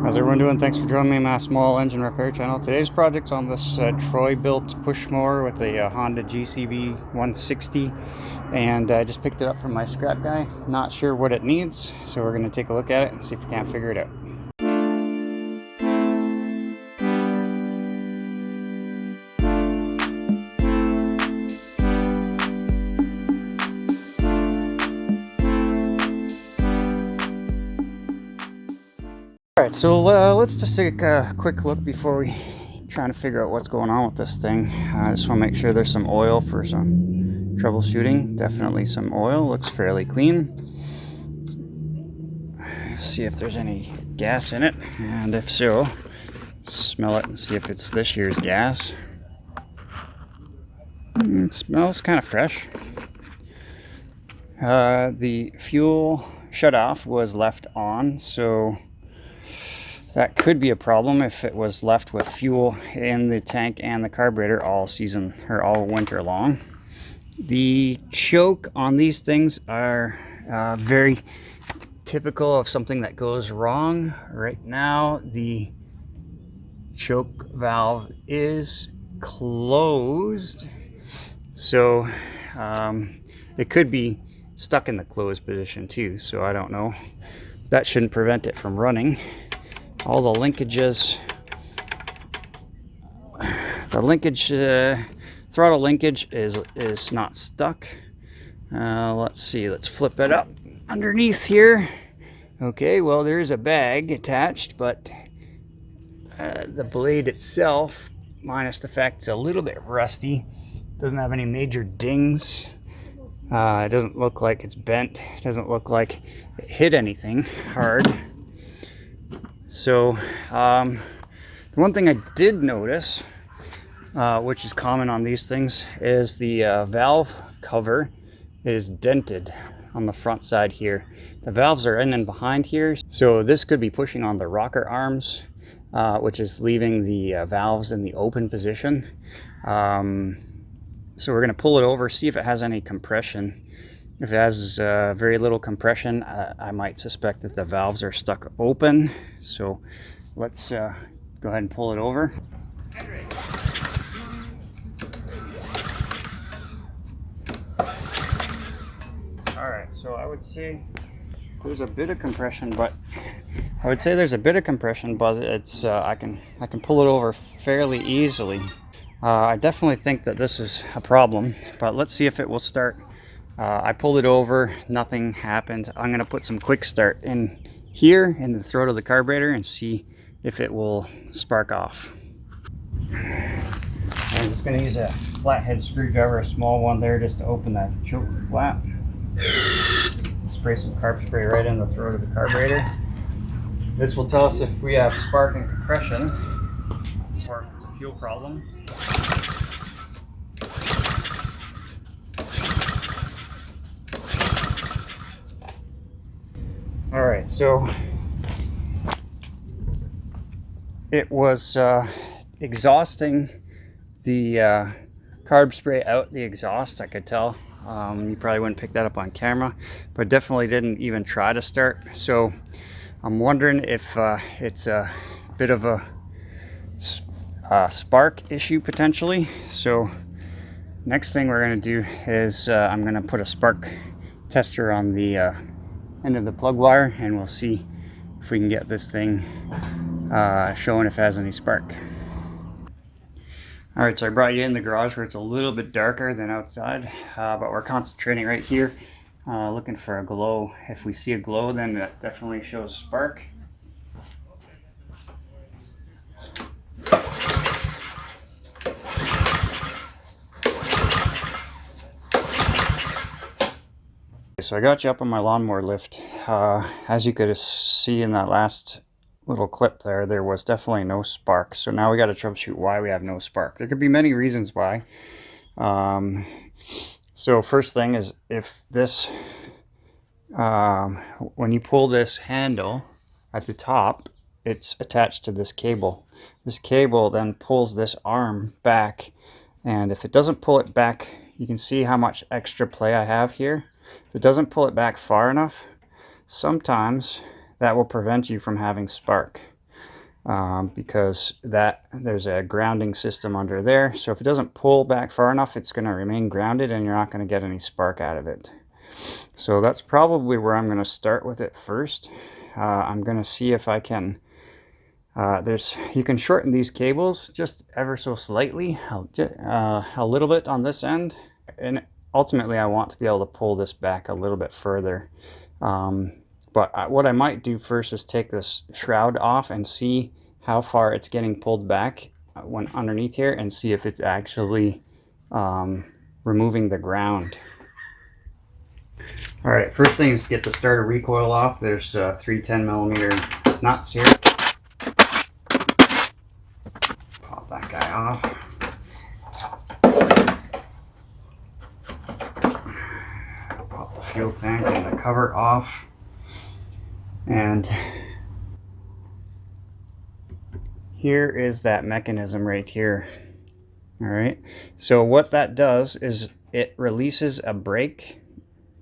How's everyone doing? Thanks for joining me on my small engine repair channel. Today's project's on this Troybilt push mower with a Honda GCV 160, and I just picked it up from my scrap guy. Not sure what it needs, so we're going to take a look at it and see if we can't figure it out. Alright, so let's just take a quick look before we try to figure out what's going on with this thing. I just want to make sure there's some oil for some troubleshooting. Definitely some oil. Looks fairly clean. See if there's any gas in it, and if so, smell it and see if it's this year's gas. It smells kind of fresh. The fuel shutoff was left on, so that could be a problem if it was left with fuel in the tank and the carburetor all season or all winter long. The choke on these things are very typical of something that goes wrong. Right now, the choke valve is closed, so it could be stuck in the closed position too, so I don't know. That shouldn't prevent it from running. All the linkages, throttle linkage is not stuck. Let's see, let's flip it up underneath here. Okay, well, there's a bag attached, but the blade itself, minus the fact it's a little bit rusty, doesn't have any major dings. It doesn't look like it's bent. It doesn't look like it hit anything hard. So the one thing I did notice, which is common on these things, is the valve cover is dented on the front side here. The valves are in and behind here, so this could be pushing on the rocker arms, which is leaving the valves in the open position. So we're going to pull it over, see if it has any compression. If it has very little compression, I might suspect that the valves are stuck open. So let's go ahead and pull it over. Alright, so I would say there's a bit of compression, but it's I can pull it over fairly easily. I definitely think that this is a problem, but let's see if it will start. I pulled it over, nothing happened. I'm going to put some quick start in here in the throat of the carburetor and see if it will spark off. I'm just going to use a flathead screwdriver, a small one there, just to open that choke flap. Spray some carb spray right in the throat of the carburetor. This will tell us if we have spark and compression or if it's a fuel problem. Alright, so it was exhausting the carb spray out the exhaust, I could tell. You probably wouldn't pick that up on camera, but definitely didn't even try to start. So I'm wondering if it's a bit of a spark issue potentially. So next thing we're going to do is I'm going to put a spark tester on the end of the plug wire, and we'll see if we can get this thing showing if it has any spark. Alright, so I brought you in the garage where it's a little bit darker than outside, but we're concentrating right here, looking for a glow. If we see a glow, then that definitely shows spark. So I got you up on my lawnmower lift. As you could see in that last little clip there was definitely no spark. So now we got to troubleshoot why we have no spark. There could be many reasons why. So first thing is, if this, when you pull this handle at the top, it's attached to this cable. This cable then pulls this arm back, and if it doesn't pull it back, you can see how much extra play I have here. If it doesn't pull it back far enough, sometimes that will prevent you from having spark. because there's a grounding system under there. So if it doesn't pull back far enough, it's going to remain grounded and you're not going to get any spark out of it. So that's probably where I'm going to start with it first. I'm going to see if I can, you can shorten these cables just ever so slightly, a little bit on this end. And ultimately I want to be able to pull this back a little bit further. But what I might do first is take this shroud off and see how far it's getting pulled back when underneath here, and see if it's actually removing the ground. All right, first thing is get the starter recoil off. There's 3 10mm nuts here. Pop that guy off. Pop the fuel tank and the cover off. And here is that mechanism right here. All right, so what that does is it releases a brake.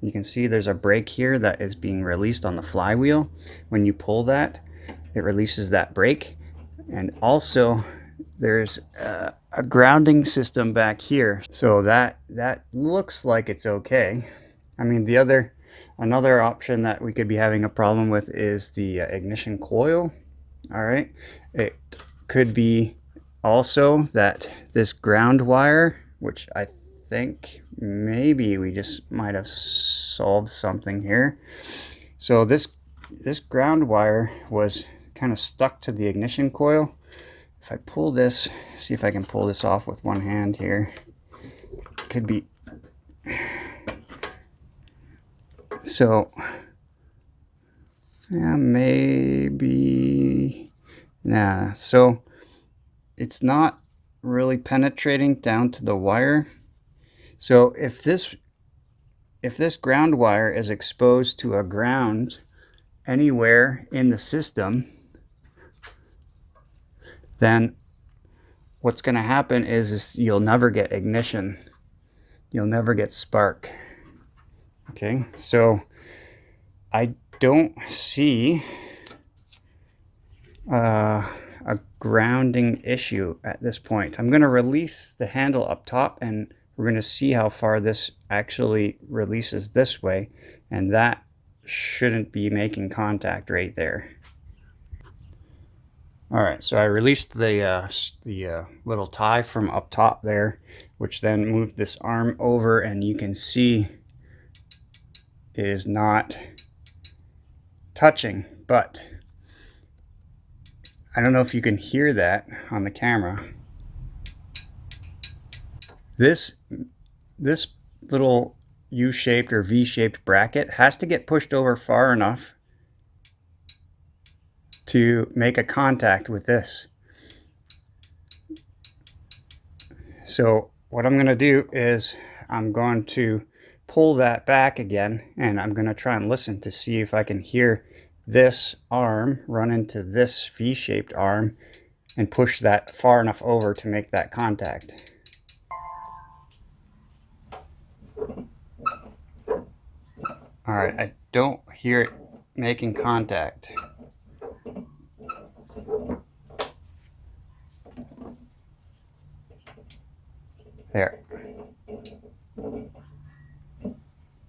You can see there's a brake here that is being released on the flywheel. When you pull that, it releases that brake. And also there's a grounding system back here. So that looks like it's okay. I mean, another option that we could be having a problem with is the ignition coil. All right, it could be also that this ground wire, which I think maybe we just might have solved something here. So this ground wire was kind of stuck to the ignition coil. If I pull this, see if I can pull this off with one hand here. Could be. So yeah, maybe. Nah, so it's not really penetrating down to the wire. So if this ground wire is exposed to a ground anywhere in the system, then what's going to happen is you'll never get ignition. You'll never get spark. Okay, so I don't see a grounding issue at this point. I'm going to release the handle up top, and we're going to see how far this actually releases this way, and that shouldn't be making contact right there. All right, so I released the little tie from up top there, which then moved this arm over, and you can see it is not touching, but I don't know if you can hear that on the camera. This little U-shaped or V-shaped bracket has to get pushed over far enough to make a contact with this. So what I'm going to do is I'm going to pull that back again, and I'm going to try and listen to see if I can hear this arm run into this V-shaped arm and push that far enough over to make that contact. All right, I don't hear it making contact. There.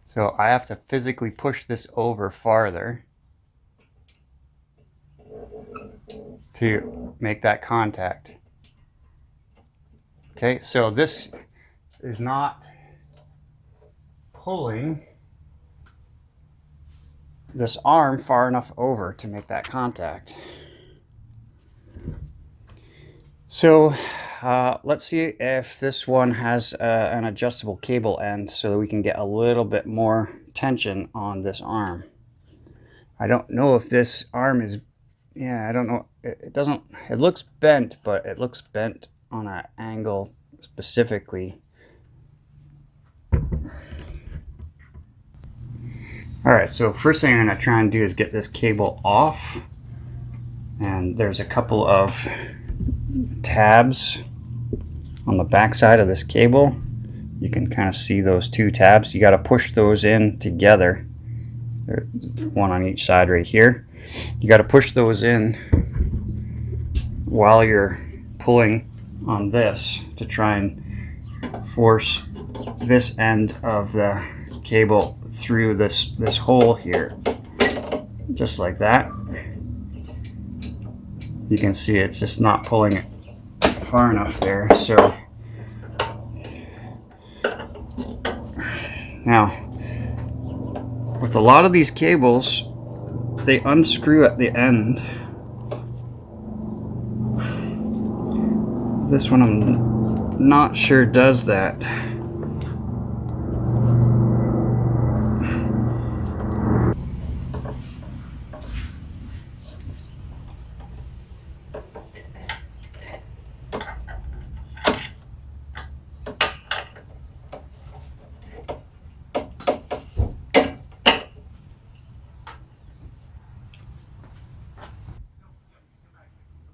So I have to physically push this over farther to make that contact. Okay, so this is not pulling this arm far enough over to make that contact. So let's see if this one has an adjustable cable end so that we can get a little bit more tension on this arm. I don't know if this arm is, yeah, I don't know. It doesn't, it looks bent, but it looks bent on an angle specifically. All right, so first thing I'm going to try and do is get this cable off. And there's a couple of tabs on the back side of this cable. You can kind of see those two tabs. You got to push those in together. There's one on each side right here. You got to push those in while you're pulling on this to try and force this end of the cable through this hole here, just like that. You can see it's just not pulling it far enough there. So now with a lot of these cables, they unscrew at the end. This one I'm not sure does that.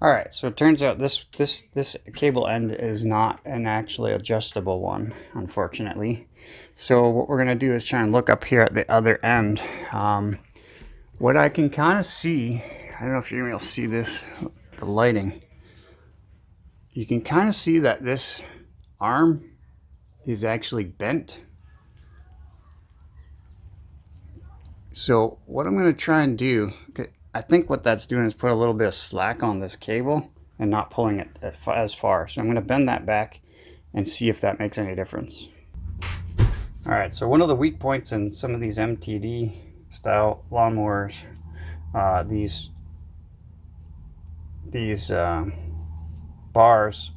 Alright, so it turns out this cable end is not an actually adjustable one, unfortunately. So what we're going to do is try and look up here at the other end. What I can kind of see, I don't know if you're going to be able to see this, the lighting. You can kind of see that this arm is actually bent. So what I'm going to try and do, I think what that's doing is put a little bit of slack on this cable and not pulling it as far. So I'm going to bend that back and see if that makes any difference. All right, so one of the weak points in some of these MTD style lawnmowers, these bars,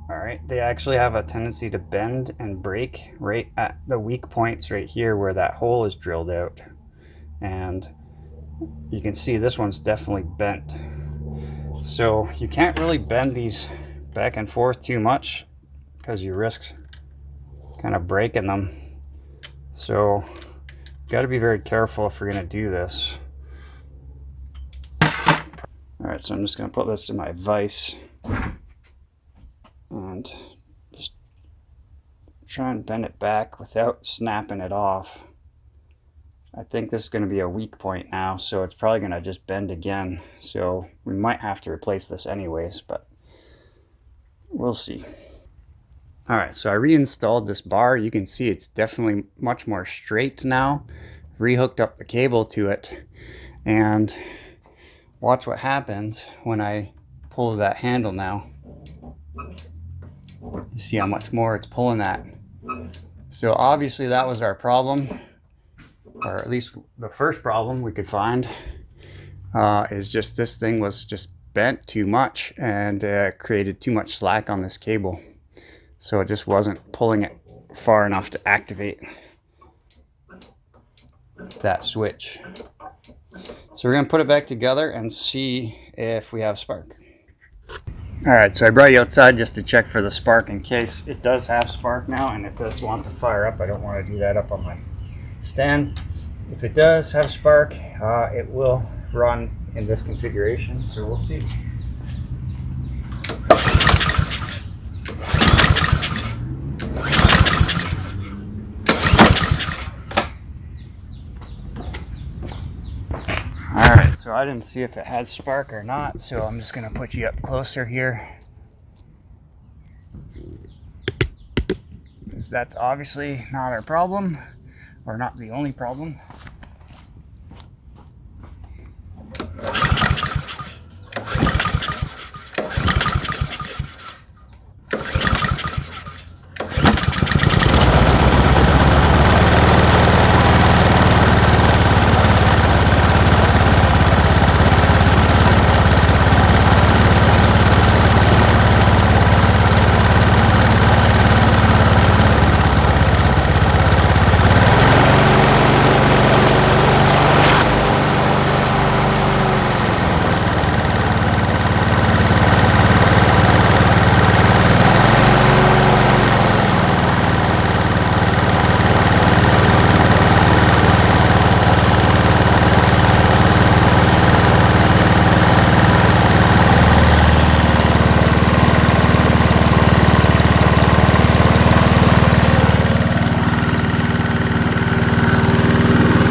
all right, they actually have a tendency to bend and break right at the weak points right here where that hole is drilled out. And you can see this one's definitely bent. So you can't really bend these back and forth too much because you risk kind of breaking them. So got to be very careful if you're going to do this. All right, so I'm just going to put this in my vise and just try and bend it back without snapping it off. I think this is going to be a weak point now, so it's probably going to just bend again. So we might have to replace this anyways, but we'll see. All right, so I reinstalled this bar. You can see it's definitely much more straight now. Rehooked up the cable to it, and watch what happens when I pull that handle now. You see how much more it's pulling that. So obviously that was our problem, or at least the first problem we could find, is just this thing was just bent too much and created too much slack on this cable. So it just wasn't pulling it far enough to activate that switch. So we're going to put it back together and see if we have spark. Alright, so I brought you outside just to check for the spark in case it does have spark now and it does want to fire up. I don't want to do that up on my stand. If it does have spark, it will run in this configuration, so we'll see. Alright, so I didn't see if it had spark or not, so I'm just going to put you up closer here. Because that's obviously not our problem, or not the only problem.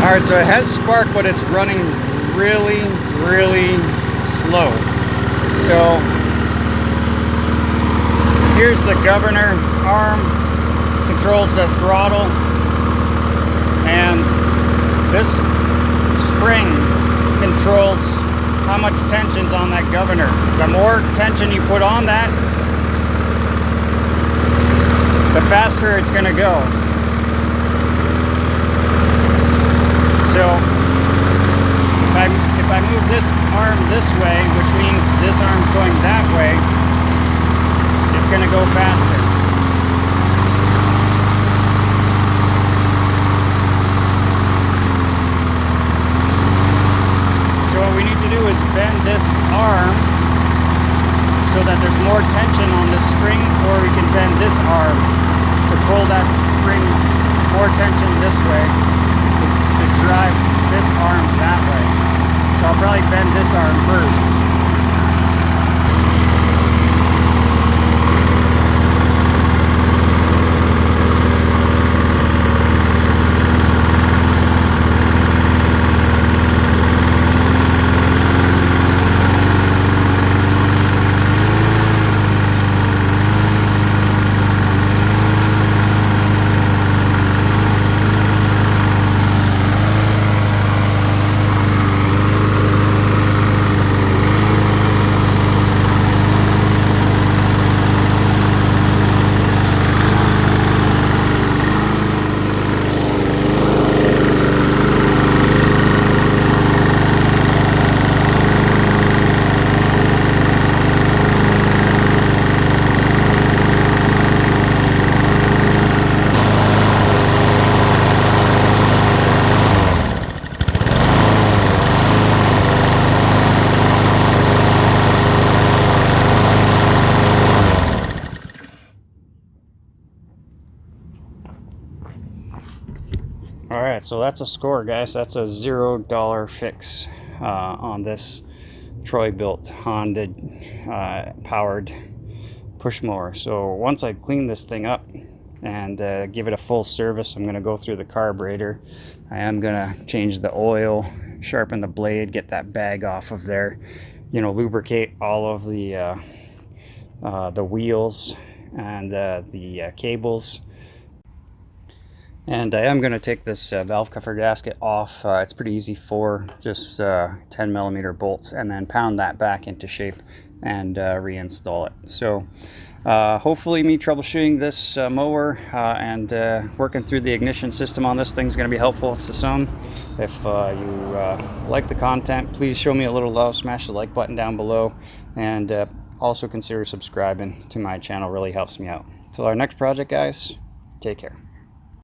Alright, so it has spark, but it's running really, really slow. So here's the governor arm, controls the throttle, and this spring controls how much tension's on that governor. The more tension you put on that, the faster it's going to go. So if I move this arm this way, which means this arm's going that way, it's going to go faster. So what we need to do is bend this arm so that there's more tension on this spring, or we can bend this arm to pull that spring more tension this way to drive this arm that way. So I'll probably bend this arm first. Alright, so that's a score, guys. That's a $0 fix on this Troybilt Honda powered push mower. So once I clean this thing up and give it a full service, I'm going to go through the carburetor. I am going to change the oil, sharpen the blade, get that bag off of there, you know, lubricate all of the wheels and the cables. And I am going to take this valve cover gasket off. It's pretty easy, for just 10mm bolts, and then pound that back into shape and reinstall it. So hopefully me troubleshooting this mower and working through the ignition system on this thing is going to be helpful to some. If you like the content, please show me a little love, smash the like button down below, and also consider subscribing to my channel. Really helps me out. Till our next project, guys, take care.